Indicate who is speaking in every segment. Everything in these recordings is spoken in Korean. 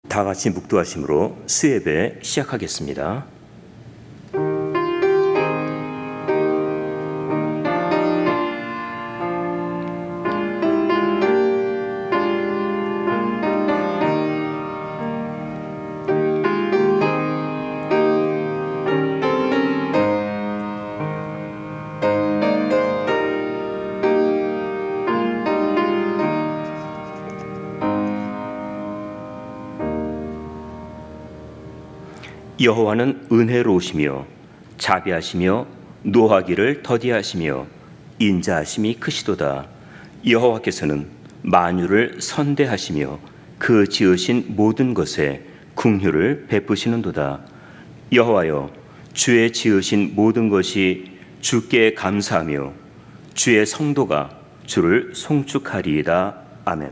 Speaker 1: 다 같이 묵도하심으로 수예배 시작하겠습니다. 여호와는 은혜로우시며 자비하시며 노하기를 더디하시며 인자하심이 크시도다. 여호와께서는 만유를 선대하시며 그 지으신 모든 것에 긍휼을 베푸시는도다. 여호와여, 주의 지으신 모든 것이 주께 감사하며 주의 성도가 주를 송축하리이다. 아멘.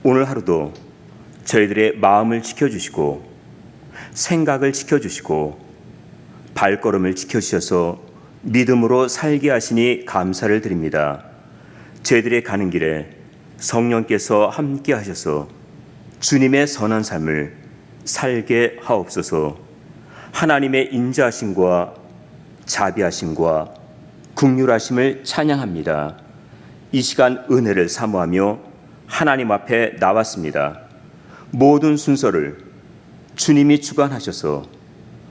Speaker 1: 오늘 하루도 저희들의 마음을 지켜주시고 생각을 지켜주시고 발걸음을 지켜주셔서 믿음으로 살게 하시니 감사를 드립니다. 저희들의 가는 길에 성령께서 함께 하셔서 주님의 선한 삶을 살게 하옵소서. 하나님의 인자하심과 자비하심과 긍휼하심을 찬양합니다. 이 시간 은혜를 사모하며 하나님 앞에 나왔습니다. 모든 순서를 주님이 주관하셔서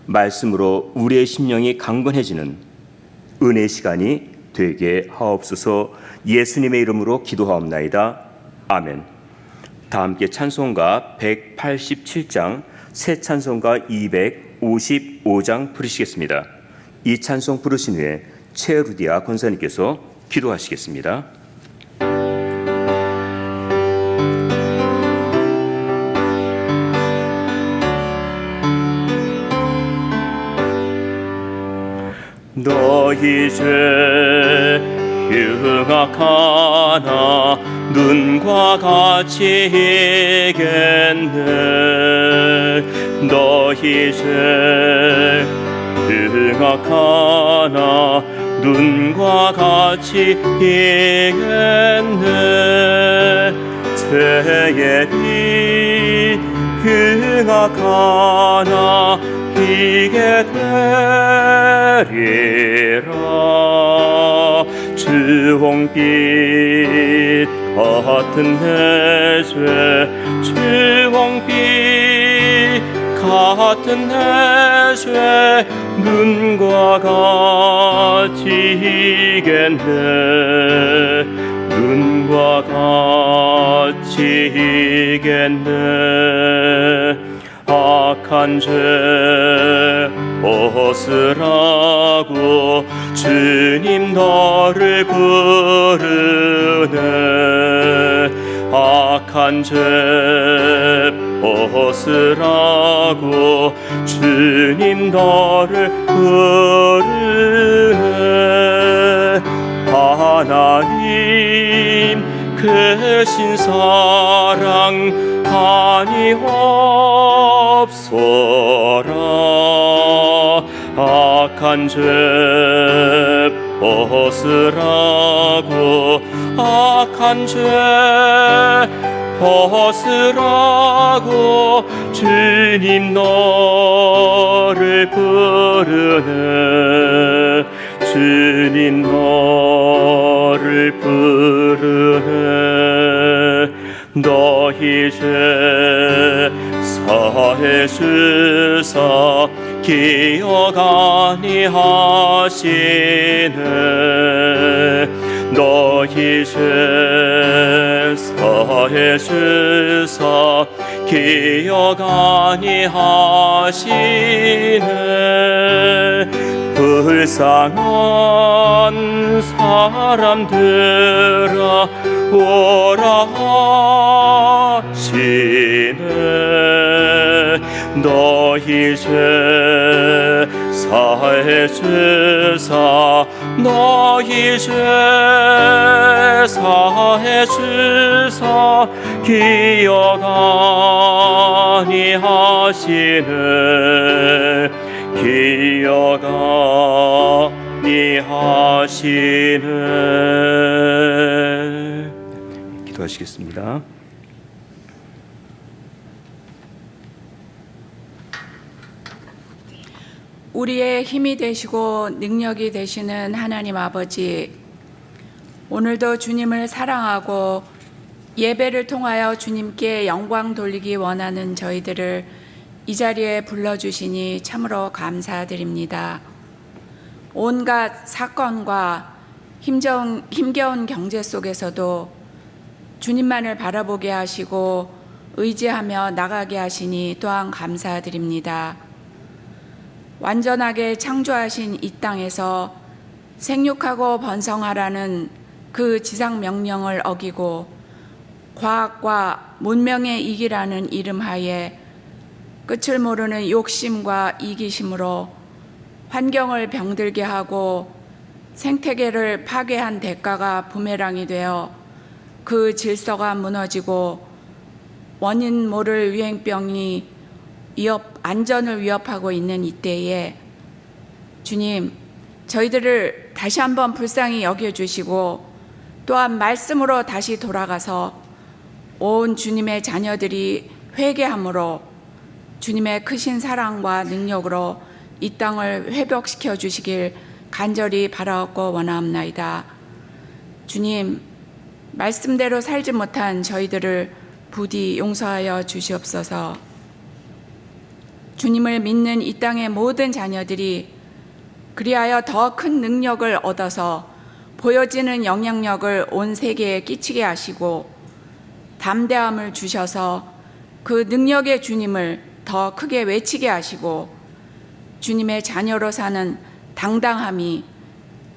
Speaker 1: 말씀으로 우리의 심령이 강건해지는 은혜의 시간이 되게 하옵소서. 예수님의 이름으로 기도하옵나이다. 아멘. 다 함께 찬송가 187장, 새 찬송가 255장 부르시겠습니다. 이 찬송 부르신 후에 최루디아 권사님께서 기도하시겠습니다. 너희 죄 흉악하나 눈과 같이 이겠네. 너희 죄 흉악하나 눈과 같이 이겠네. 죄의 빛 흉악하나 이게 되리라. 주홍빛 같은 내 죄, 주홍빛 같은 내 죄, 눈과 같이 이겠네. 눈과 같이 이겠네. 악한 죄 벗으라고 주님 너를 부르네. 악한 죄 벗으라고 주님 너를 부르네. 하나님 크신 사랑 아니옵소라. 악한 죄 벗으라고 악한 죄 벗으라고 주님 너를 부르네. 주님 너를 부르네. 너희 죄 사해 주사 기억 아니하시네. 너희 죄 사해 주사 기억 아니하시네. 불쌍한 사람들아 오라 하시네. 너희 죄 사해 주사 너희 죄 사해 주사 기억 아니하시네. 기억 아니하시네. 기도하시겠습니다.
Speaker 2: 우리의 힘이 되시고 능력이 되시는 하나님 아버지, 오늘도 주님을 사랑하고 예배를 통하여 주님께 영광 돌리기 원하는 저희들을 이 자리에 불러주시니 참으로 감사드립니다. 온갖 사건과 힘겨운 경제 속에서도 주님만을 바라보게 하시고 의지하며 나가게 하시니 또한 감사드립니다. 완전하게 창조하신 이 땅에서 생육하고 번성하라는 그 지상 명령을 어기고 과학과 문명의 이기라는 이름하에 끝을 모르는 욕심과 이기심으로 환경을 병들게 하고 생태계를 파괴한 대가가 부메랑이 되어 그 질서가 무너지고 원인 모를 유행병이 안전을 위협하고 있는 이때에 주님, 저희들을 다시 한번 불쌍히 여겨주시고 또한 말씀으로 다시 돌아가서 온 주님의 자녀들이 회개함으로 주님의 크신 사랑과 능력으로 이 땅을 회복시켜 주시길 간절히 바라옵고 원하옵나이다. 주님, 말씀대로 살지 못한 저희들을 부디 용서하여 주시옵소서. 주님을 믿는 이 땅의 모든 자녀들이 그리하여 더 큰 능력을 얻어서 보여지는 영향력을 온 세계에 끼치게 하시고 담대함을 주셔서 그 능력의 주님을 더 크게 외치게 하시고 주님의 자녀로 사는 당당함이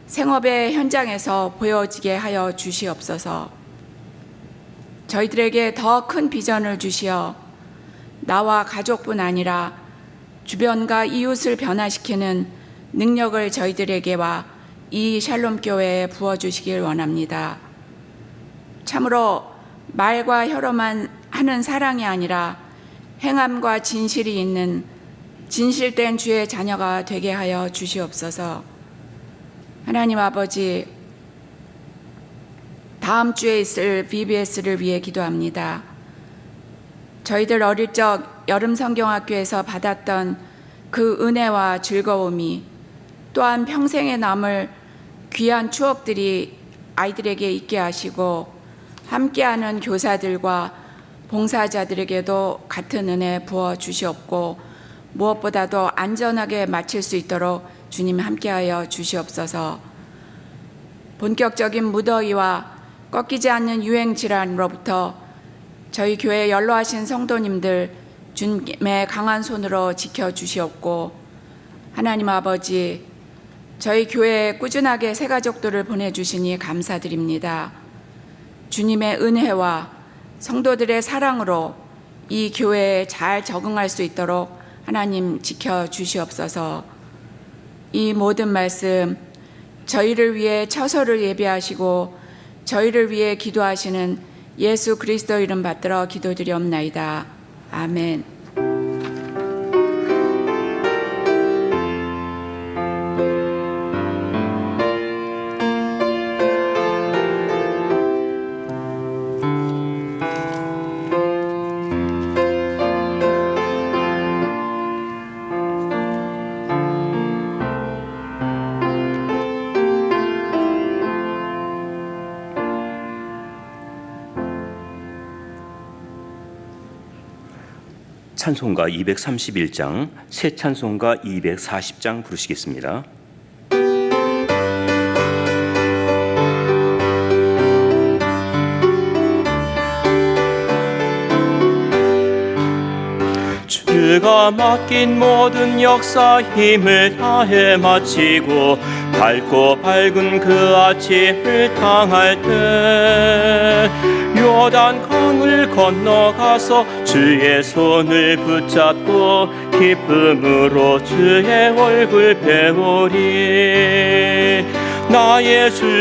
Speaker 2: 생업의 현장에서 보여지게 하여 주시옵소서. 저희들에게 더 큰 비전을 주시어 나와 가족뿐 아니라 주변과 이웃을 변화시키는 능력을 저희들에게와 이 샬롬 교회에 부어주시길 원합니다. 참으로 말과 혀로만 하는 사랑이 아니라 행함과 진실이 있는 진실된 주의 자녀가 되게 하여 주시옵소서. 하나님 아버지, 다음 주에 있을 VBS를 위해 기도합니다. 저희들 어릴 적 여름 성경학교에서 받았던 그 은혜와 즐거움이 또한 평생에 남을 귀한 추억들이 아이들에게 있게 하시고 함께하는 교사들과 봉사자들에게도 같은 은혜 부어 주시옵고 무엇보다도 안전하게 마칠 수 있도록 주님 함께하여 주시옵소서. 본격적인 무더위와 꺾이지 않는 유행 질환으로부터 저희 교회 연로하신 성도님들 주님의 강한 손으로 지켜주시옵고 하나님 아버지, 저희 교회에 꾸준하게 새가족들을 보내주시니 감사드립니다. 주님의 은혜와 성도들의 사랑으로 이 교회에 잘 적응할 수 있도록 하나님 지켜주시옵소서. 이 모든 말씀 저희를 위해 처소를 예배하시고 저희를 위해 기도하시는 예수 그리스도 이름 받들어 기도드리옵나이다. 아멘.
Speaker 1: 찬송가 231장, 새 찬송가 240장 부르시겠습니다. 주가 맡긴 모든 역사 힘을 다해 마치고 밝고 밝은 그 아침을 당할 때 요단 강을 건너가서 주의 손을 붙잡고 기쁨으로 주의 얼굴 배우리. 나의 주를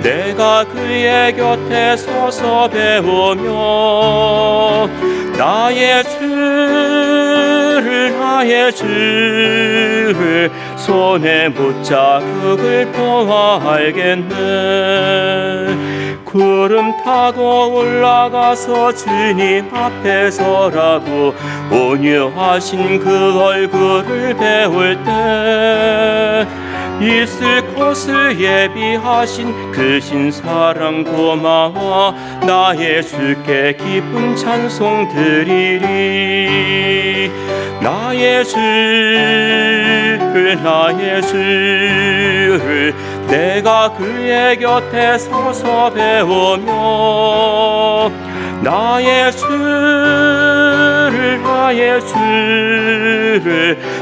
Speaker 1: 내가 그의 곁에 서서 배우며 나의 주를 손에 못 자국을 보아 알겠네. 구름 타고 올라가서 주님 앞에 서라고 온유하신 그 얼굴을 배울 때 있을 곳을 예비하신 그 신사랑 고마워 나의 주께 기쁜 찬송 드리리. 나의 주를 내가 그의 곁에 서서 배우며 나의 주를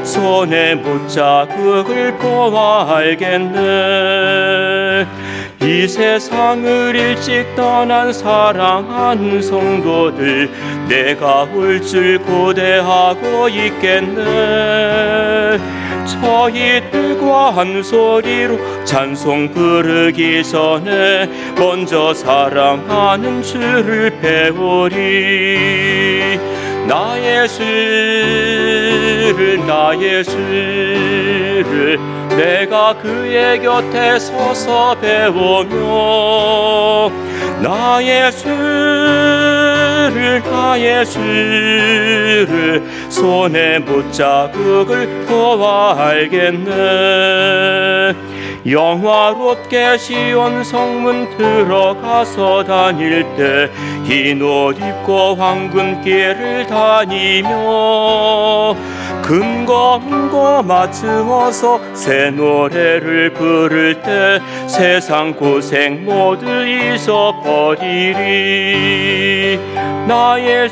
Speaker 1: 손에 못 자국을 보아 알겠네. 이 세상을 일찍 떠난 사랑하는 성도들 내가 올 줄 고대하고 있겠네. 저희들과 한 소리로 찬송 부르기 전에 먼저 사랑하는 주를 배우리. 나의 주를 내가 그의 곁에 서서 배우며 나의 주를 손에 못 자국을 보아 알겠네. 영화롭게 시온 성문 들어가서 다닐 때 흰 옷 입고 황금길을 다니며 금검고 맞추어서 새 노래를 부를 때 세상 고생 모두 잊어버리리. 나의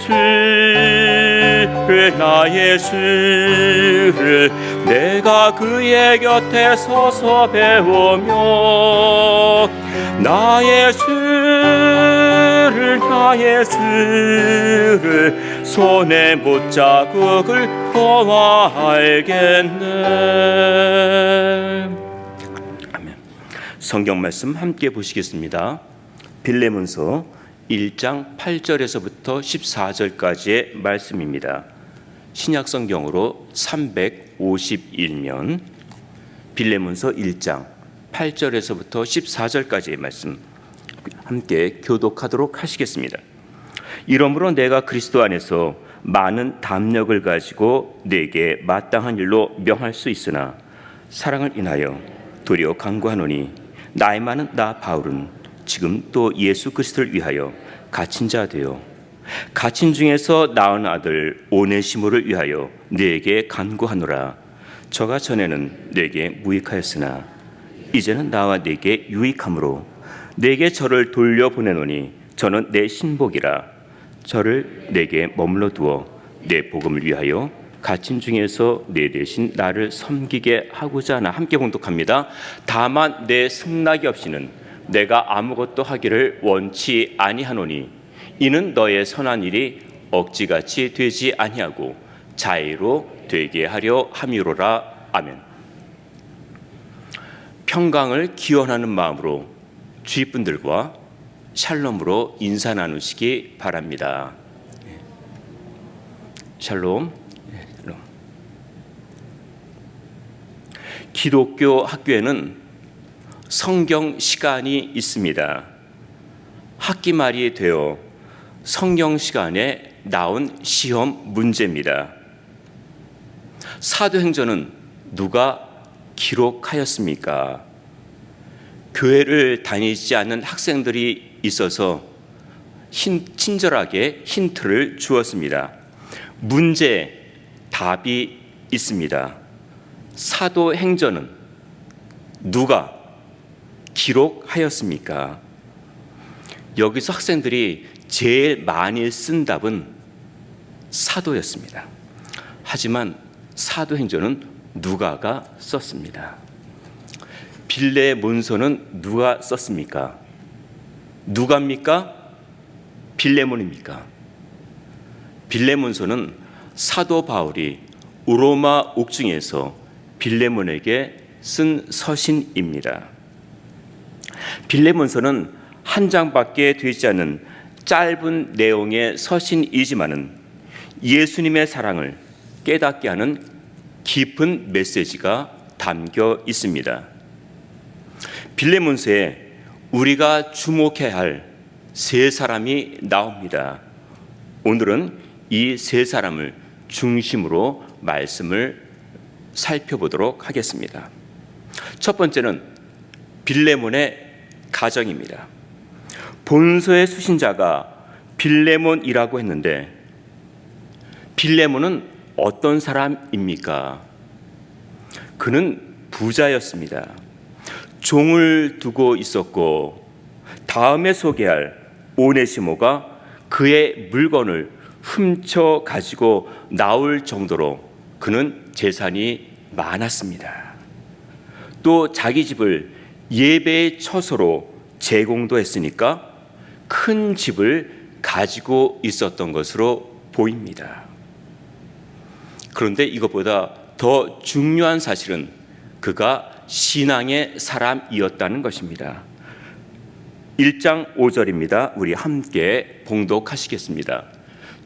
Speaker 1: 주를 내가 그의 곁에 서서 배우며 나의 주를 손에 못 자국을 보아 알겠네. 아멘. 성경 말씀 함께 보시겠습니다. 빌레몬서 1장 8절에서부터 14절까지의 말씀입니다. 신약 성경으로 351면 빌레몬서 1장 8절에서부터 14절까지의 말씀 함께 교독하도록 하시겠습니다. 이러므로 내가 그리스도 안에서 많은 담력을 가지고 내게 마땅한 일로 명할 수 있으나 사랑을 인하여 도리어 간구하노니 나이 많은 나 바울은 지금 또 예수 그리스도를 위하여 갇힌 자 되어 갇힌 중에서 낳은 아들 오네시모를 위하여 내게 간구하노라. 저가 전에는 내게 무익하였으나 이제는 나와 내게 유익함으로 내게 저를 돌려보내노니 저는 내 신복이라. 저를 내게 머물러 두어 내 복음을 위하여 갇힌 중에서 내 대신 나를 섬기게 하고자 하나. 함께 공독합니다. 다만 내 승낙이 없이는 내가 아무것도 하기를 원치 아니하노니 이는 너의 선한 일이 억지같이 되지 아니하고 자의로 되게 하려 함이로라. 아멘. 평강을 기원하는 마음으로 주위 분들과 샬롬으로 인사 나누시기 바랍니다. 샬롬. 기독교 학교에는 성경 시간이 있습니다. 학기 말이 되어 성경 시간에 나온 시험 문제입니다. 사도행전은 누가 기록하였습니까? 교회를 다니지 않는 학생들이 있어서 친절하게 힌트를 주었습니다. 문제 답이 있습니다. 사도행전은 누가 기록하였습니까? 여기서 학생들이 제일 많이 쓴 답은 사도였습니다. 하지만 사도행전은 누가가 썼습니다. 빌레몬서는 누가 썼습니까? 누가입니까? 빌레몬입니까? 빌레몬서는 사도 바울이 우로마 옥중에서 빌레몬에게 쓴 서신입니다. 빌레몬서는 한 장밖에 되지 않은 짧은 내용의 서신이지만은 예수님의 사랑을 깨닫게 하는 깊은 메시지가 담겨 있습니다. 빌레몬서에 우리가 주목해야 할 세 사람이 나옵니다. 오늘은 이 세 사람을 중심으로 말씀을 살펴보도록 하겠습니다. 첫 번째는 빌레몬의 가정입니다. 본서의 수신자가 빌레몬이라고 했는데 빌레몬은 어떤 사람입니까? 그는 부자였습니다. 종을 두고 있었고 다음에 소개할 오네시모가 그의 물건을 훔쳐 가지고 나올 정도로 그는 재산이 많았습니다. 또 자기 집을 예배의 처소로 제공도 했으니까 큰 집을 가지고 있었던 것으로 보입니다. 그런데 이것보다 더 중요한 사실은 그가 신앙의 사람이었다는 것입니다. 1장 5절입니다. 우리 함께 봉독하시겠습니다.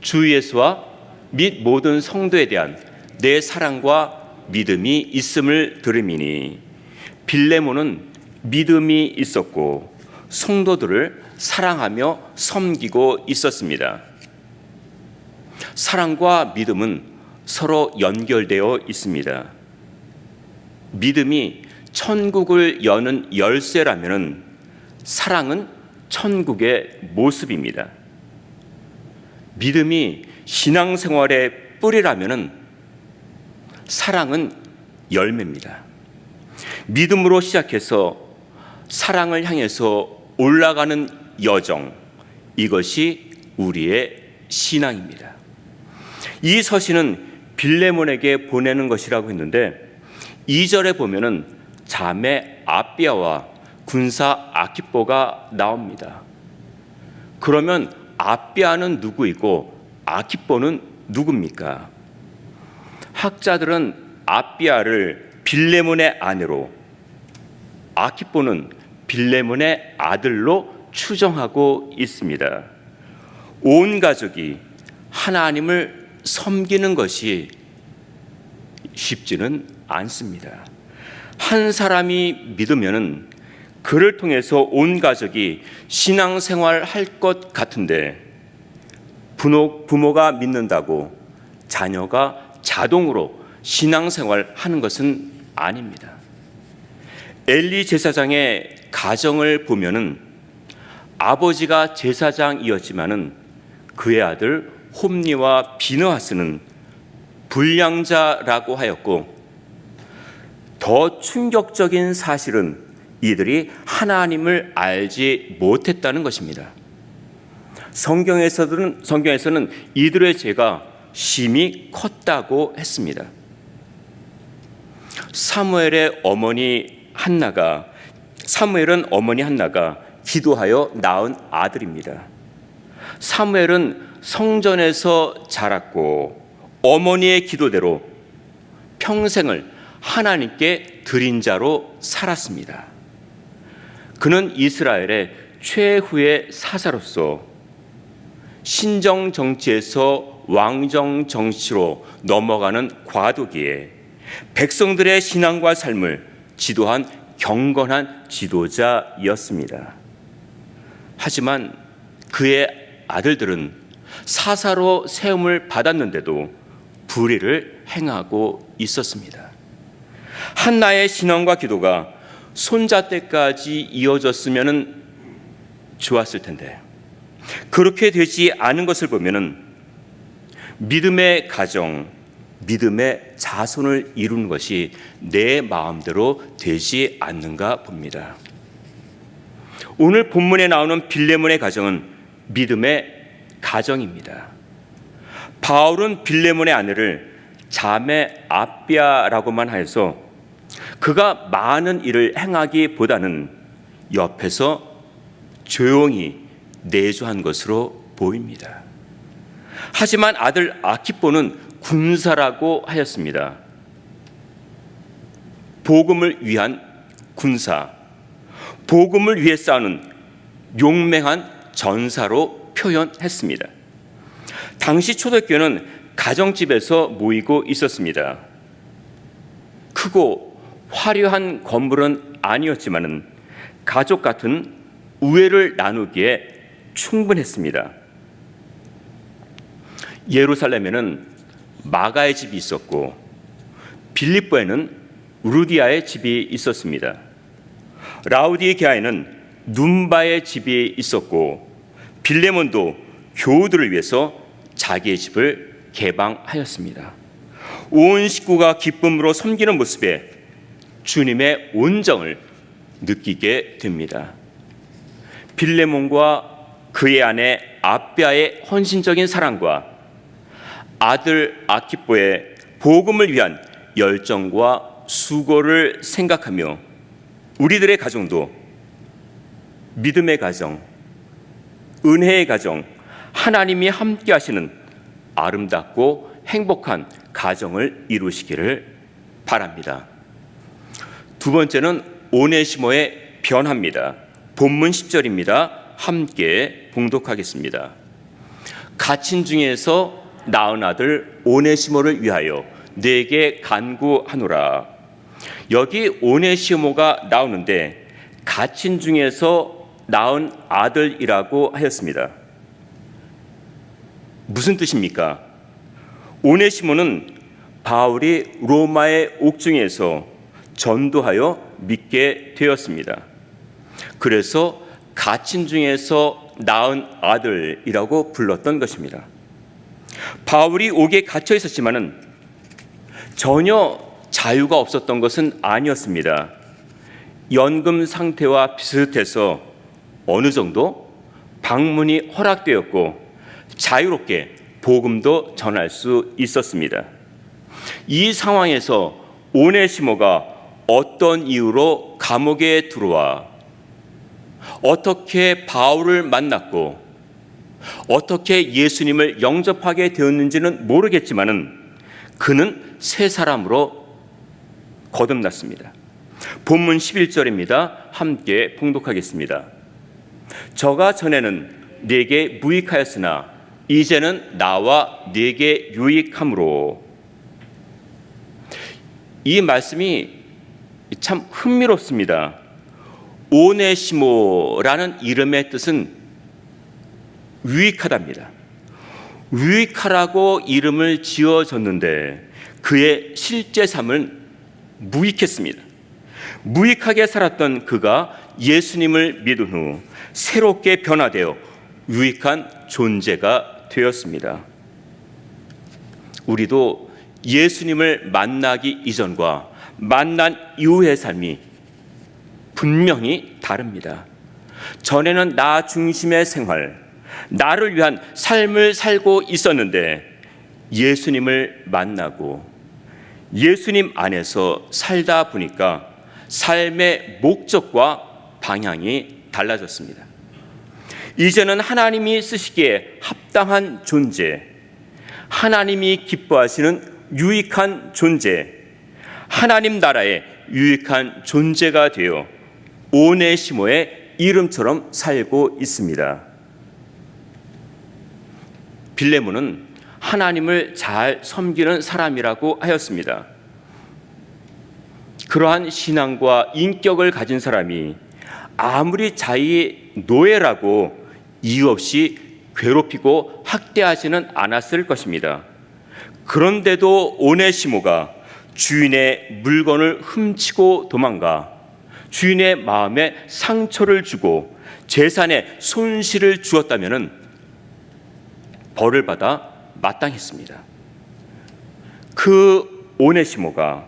Speaker 1: 주 예수와 및 모든 성도에 대한 내 사랑과 믿음이 있음을 들음이니 빌레몬은 믿음이 있었고 성도들을 사랑하며 섬기고 있었습니다. 사랑과 믿음은 서로 연결되어 있습니다. 믿음이 천국을 여는 열쇠라면 사랑은 천국의 모습입니다. 믿음이 신앙생활의 뿌리라면 사랑은 열매입니다. 믿음으로 시작해서 사랑을 향해서 올라가는 여정, 이것이 우리의 신앙입니다. 이 서신은 빌레몬에게 보내는 것이라고 했는데 2절에 보면은 자매 아비아와 군사 아키뽀가 나옵니다. 그러면 아비아는 누구이고 아키뽀는 누굽니까? 학자들은 아비아를 빌레몬의 아내로, 아키뽀는 빌레몬의 아들로 추정하고 있습니다. 온 가족이 하나님을 섬기는 것이 쉽지는 않습니다. 한 사람이 믿으면은 그를 통해서 온 가족이 신앙생활 할 것 같은데 부모가 믿는다고 자녀가 자동으로 신앙생활 하는 것은 아닙니다. 엘리 제사장의 가정을 보면은 아버지가 제사장이었지만은 그의 아들 홈니와 비느하스는 불량자라고 하였고 더 충격적인 사실은 이들이 하나님을 알지 못했다는 것입니다. 성경에서는 이들의 죄가 심히 컸다고 했습니다. 사무엘은 어머니 한나가 기도하여 낳은 아들입니다. 사무엘은 성전에서 자랐고 어머니의 기도대로 평생을 하나님께 드린 자로 살았습니다. 그는 이스라엘의 최후의 사사로서 신정 정치에서 왕정 정치로 넘어가는 과도기에 백성들의 신앙과 삶을 지도한 경건한 지도자였습니다. 하지만 그의 아들들은 사사로 세움을 받았는데도 불의를 행하고 있었습니다. 한나의 신앙과 기도가 손자 때까지 이어졌으면 좋았을 텐데 그렇게 되지 않은 것을 보면은 믿음의 가정, 믿음의 자손을 이루는 것이 내 마음대로 되지 않는가 봅니다. 오늘 본문에 나오는 빌레몬의 가정은 믿음의 가정입니다. 바울은 빌레몬의 아내를 자매 아비아라고만 하여서 그가 많은 일을 행하기보다는 옆에서 조용히 내조한 것으로 보입니다. 하지만 아들 아키뽀는 군사라고 하였습니다. 복음을 위한 군사, 복음을 위해 싸우는 용맹한 전사로 표현했습니다. 당시 초대교회는 가정집에서 모이고 있었습니다. 크고 화려한 건물은 아니었지만은 가족 같은 우애를 나누기에 충분했습니다. 예루살렘에는 마가의 집이 있었고 빌립보에는 루디아의 집이 있었습니다. 라우디게아에는 눈바의 집이 있었고 빌레몬도 교우들을 위해서 자기의 집을 개방하였습니다. 온 식구가 기쁨으로 섬기는 모습에 주님의 온정을 느끼게 됩니다. 빌레몬과 그의 아내 아비아의 헌신적인 사랑과 아들 아키포의 복음을 위한 열정과 수고를 생각하며 우리들의 가정도 믿음의 가정, 은혜의 가정, 하나님이 함께 하시는 아름답고 행복한 가정을 이루시기를 바랍니다. 두 번째는 오네시모의 변화입니다. 본문 10절입니다. 함께 봉독하겠습니다. 갇힌 중에서 낳은 아들 오네시모를 위하여 내게 간구하노라. 여기 오네시모가 나오는데 갇힌 중에서 낳은 아들이라고 하였습니다. 무슨 뜻입니까? 오네시모는 바울이 로마의 옥중에서 전도하여 믿게 되었습니다. 그래서 갇힌 중에서 낳은 아들이라고 불렀던 것입니다. 바울이 옥에 갇혀 있었지만은 전혀 자유가 없었던 것은 아니었습니다. 연금 상태와 비슷해서 어느 정도 방문이 허락되었고 자유롭게 복음도 전할 수 있었습니다. 이 상황에서 오네시모가 어떤 이유로 감옥에 들어와 어떻게 바울을 만났고 어떻게 예수님을 영접하게 되었는지는 모르겠지만은 그는 새 사람으로 거듭났습니다. 본문 11절입니다. 함께 봉독하겠습니다. 저가 전에는 네게 무익하였으나 이제는 나와 네게 유익함으로. 이 말씀이 참 흥미롭습니다. 오네시모라는 이름의 뜻은 유익하답니다. 유익하라고 이름을 지어줬는데 그의 실제 삶은 무익했습니다. 무익하게 살았던 그가 예수님을 믿은 후 새롭게 변화되어 유익한 존재가 되었습니다. 우리도 예수님을 만나기 이전과 만난 이후의 삶이 분명히 다릅니다. 전에는 나 중심의 생활, 나를 위한 삶을 살고 있었는데 예수님을 만나고 예수님 안에서 살다 보니까 삶의 목적과 방향이 달라졌습니다. 이제는 하나님이 쓰시기에 합당한 존재, 하나님이 기뻐하시는 유익한 존재, 하나님 나라의 유익한 존재가 되어 오네시모의 이름처럼 살고 있습니다. 빌레몬은 하나님을 잘 섬기는 사람이라고 하였습니다. 그러한 신앙과 인격을 가진 사람이 아무리 자기 노예라고 이유 없이 괴롭히고 학대하지는 않았을 것입니다. 그런데도 오네시모가 주인의 물건을 훔치고 도망가 주인의 마음에 상처를 주고 재산에 손실을 주었다면 벌을 받아 마땅했습니다. 그 오네시모가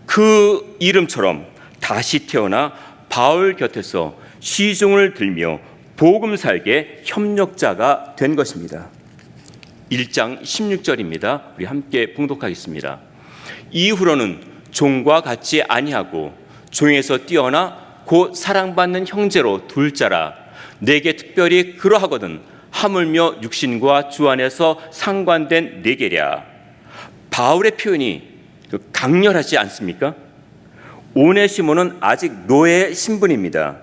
Speaker 1: 그 이름처럼 다시 태어나 바울 곁에서 시종을 들며 복음 살게 협력자가 된 것입니다. 1장 16절입니다. 우리 함께 봉독하겠습니다. 이후로는 종과 같이 아니하고 종에서 뛰어나 곧 사랑받는 형제로 둘 자라. 내게 특별히 그러하거든 하물며 육신과 주 안에서 상관된 내게랴. 바울의 표현이 강렬하지 않습니까? 오네시모는 아직 노예의 신분입니다.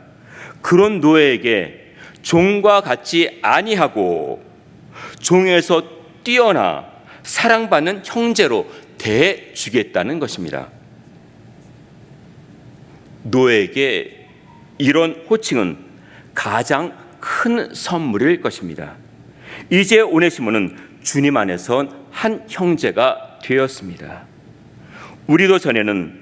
Speaker 1: 그런 노예에게 종과 같이 아니하고 종에서 뛰어나 사랑받는 형제로 대해주겠다는 것입니다. 노예에게 이런 호칭은 가장 큰 선물일 것입니다. 이제 오네시모는 주님 안에서 한 형제가 되었습니다. 우리도 전에는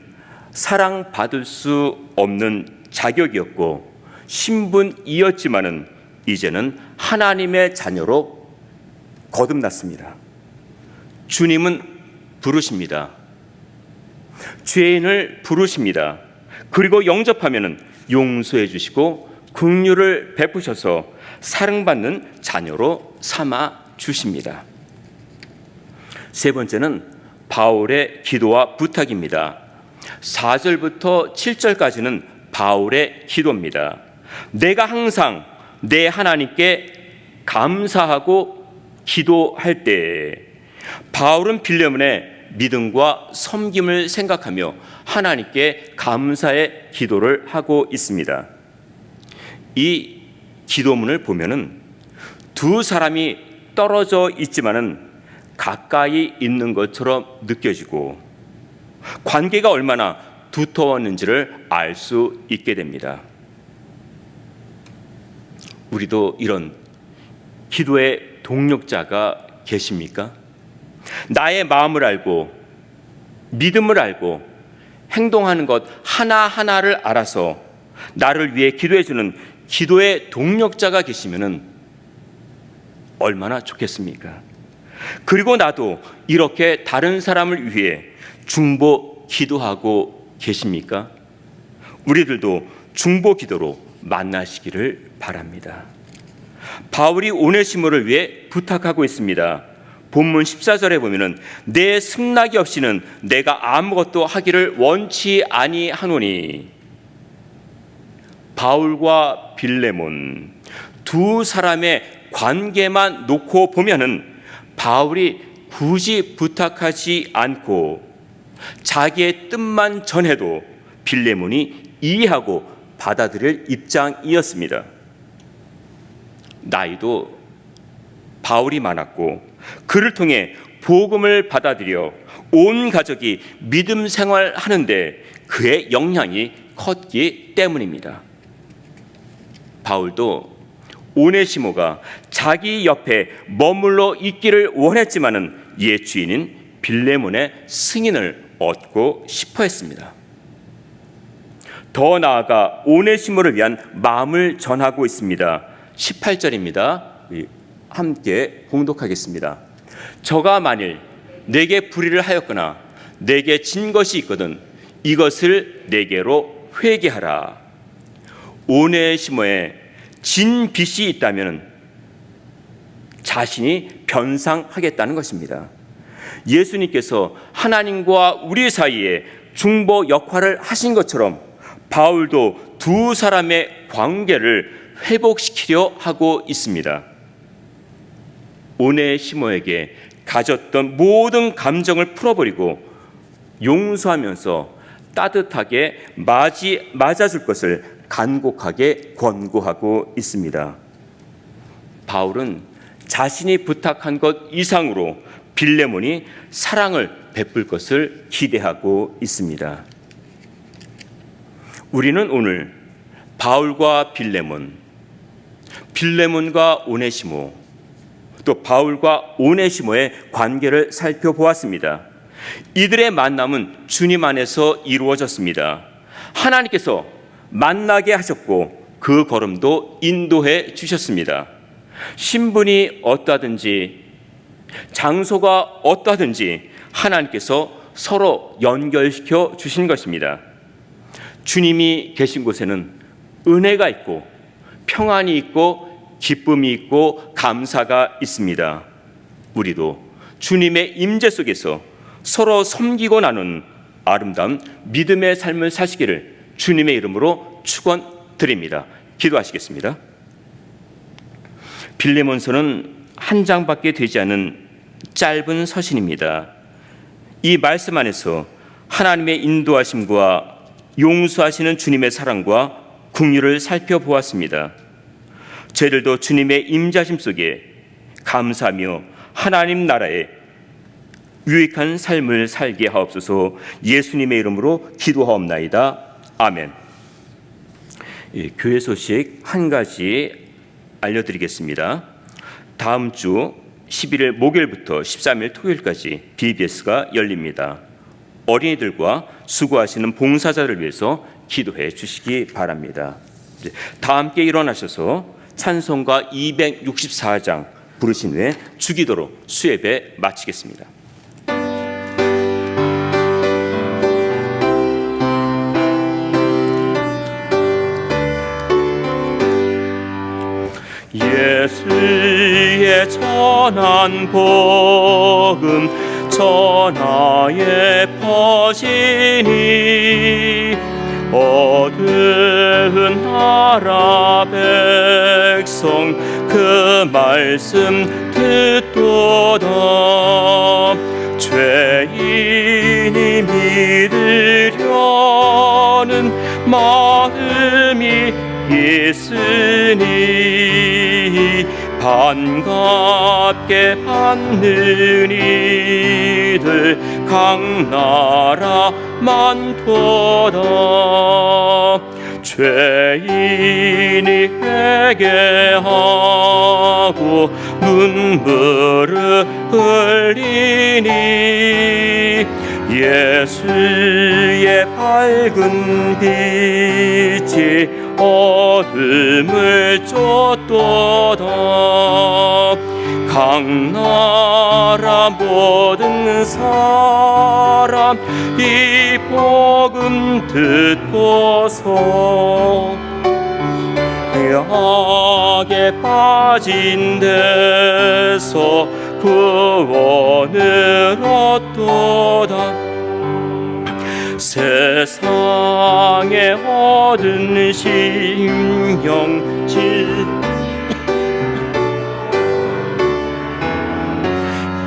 Speaker 1: 사랑받을 수 없는 자격이었고 신분이었지만은 이제는 하나님의 자녀로 거듭났습니다. 주님은 부르십니다. 죄인을 부르십니다. 그리고 영접하면은 용서해 주시고 긍휼을 베푸셔서 사랑받는 자녀로 삼아 주십니다. 세 번째는 바울의 기도와 부탁입니다. 4절부터 7절까지는 바울의 기도입니다. 내가 항상 내 하나님께 감사하고 기도할 때 바울은 빌레몬의 믿음과 섬김을 생각하며 하나님께 감사의 기도를 하고 있습니다. 이 기도문을 보면은 두 사람이 떨어져 있지만은 가까이 있는 것처럼 느껴지고 관계가 얼마나 두터웠는지를 알 수 있게 됩니다. 우리도 이런 기도의 동력자가 계십니까? 나의 마음을 알고 믿음을 알고 행동하는 것 하나하나를 알아서 나를 위해 기도해주는 기도의 동력자가 계시면 얼마나 좋겠습니까? 그리고 나도 이렇게 다른 사람을 위해 중보 기도하고 계십니까? 우리들도 중보 기도로 만나시기를 바랍니다. 바울이 오네시모를 위해 부탁하고 있습니다. 본문 14절에 보면은 내 승낙이 없이는 내가 아무것도 하기를 원치 아니하노니. 바울과 빌레몬 두 사람의 관계만 놓고 보면은 바울이 굳이 부탁하지 않고 자기의 뜻만 전해도 빌레몬이 이해하고 받아들일 입장이었습니다. 나이도 바울이 많았고 그를 통해 복음을 받아들여 온 가족이 믿음 생활하는데 그의 영향이 컸기 때문입니다. 바울도 오네시모가 자기 옆에 머물러 있기를 원했지만은 옛 주인인 빌레몬의 승인을 얻고 싶어 했습니다. 더 나아가 오네시모를 위한 마음을 전하고 있습니다. 18절입니다. 함께 봉독하겠습니다. 저가 만일 내게 불의를 하였거나 내게 진 것이 있거든 이것을 내게로 회개하라. 오네시모의 진 빚이 있다면 자신이 변상하겠다는 것입니다. 예수님께서 하나님과 우리 사이에 중보 역할을 하신 것처럼 바울도 두 사람의 관계를 회복시키려 하고 있습니다. 오네시모에게 가졌던 모든 감정을 풀어버리고 용서하면서 따뜻하게 맞아줄 것을 간곡하게 권고하고 있습니다. 바울은 자신이 부탁한 것 이상으로 빌레몬이 사랑을 베풀 것을 기대하고 있습니다. 우리는 오늘 바울과 빌레몬과 오네시모, 또 바울과 오네시모의 관계를 살펴보았습니다. 이들의 만남은 주님 안에서 이루어졌습니다. 하나님께서 만나게 하셨고 그 걸음도 인도해 주셨습니다. 신분이 어떠하든지 장소가 어떠하든지 하나님께서 서로 연결시켜 주신 것입니다. 주님이 계신 곳에는 은혜가 있고 평안이 있고 기쁨이 있고 감사가 있습니다. 우리도 주님의 임재 속에서 서로 섬기고 나누는 아름다운 믿음의 삶을 사시기를 주님의 이름으로 축원드립니다. 기도하시겠습니다. 빌레몬서는 한 장밖에 되지 않은 짧은 서신입니다. 이 말씀 안에서 하나님의 인도하심과 용서하시는 주님의 사랑과 긍휼을 살펴보았습니다. 저희들도 주님의 임재하심 속에 감사하며 하나님 나라에 유익한 삶을 살게 하옵소서. 예수님의 이름으로 기도하옵나이다. 아멘. 교회 소식 한 가지 알려드리겠습니다. 다음 주 11일 목요일부터 13일 토요일까지 BBS가 열립니다. 어린이들과 수고하시는 봉사자를 위해서 기도해 주시기 바랍니다. 다 함께 일어나셔서 찬송가 264장 부르신 후에 주기도로 수예배 마치겠습니다. 예수의 전한 복음 천하에 퍼지니 어두운 나라 백성 그 말씀 듣도다. 죄인이 믿으려는 마음이 있으니 반갑게 받는 이들 각 나라 많도다. 죄인이 회개하고 눈물을 흘리니 예수의 밝은 빛이 어둠을 쫓도다. 각 나라 모든 사람 이 복음 듣고서 약에 빠진 데서 구원을 얻도다. 세상에 얻은 심령질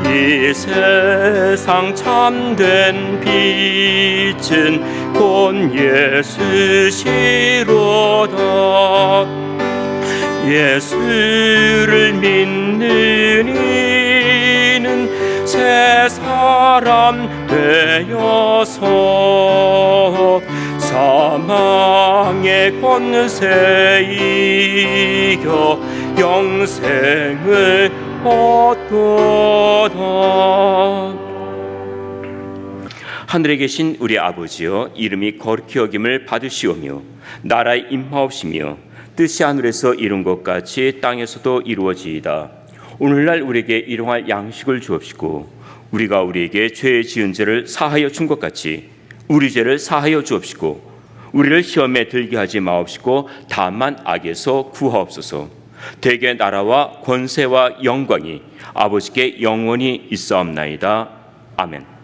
Speaker 1: 이 세상 참된 빛은 곧 예수시로다. 예수를 믿는 이는 새 사람 되어서 사망의 권세 이겨 영생을 얻도다. 하늘에 계신 우리 아버지여, 이름이 거룩히 여김을 받으시오며 나라의 임하옵시며 뜻이 하늘에서 이룬 것 같이 땅에서도 이루어지이다. 오늘날 우리에게 일용할 양식을 주옵시고 우리가 우리에게 죄 지은 죄를 사하여 준 것 같이 우리 죄를 사하여 주옵시고 우리를 시험에 들게 하지 마옵시고 다만 악에서 구하옵소서. 대개 나라와 권세와 영광이 아버지께 영원히 있사옵나이다. 아멘.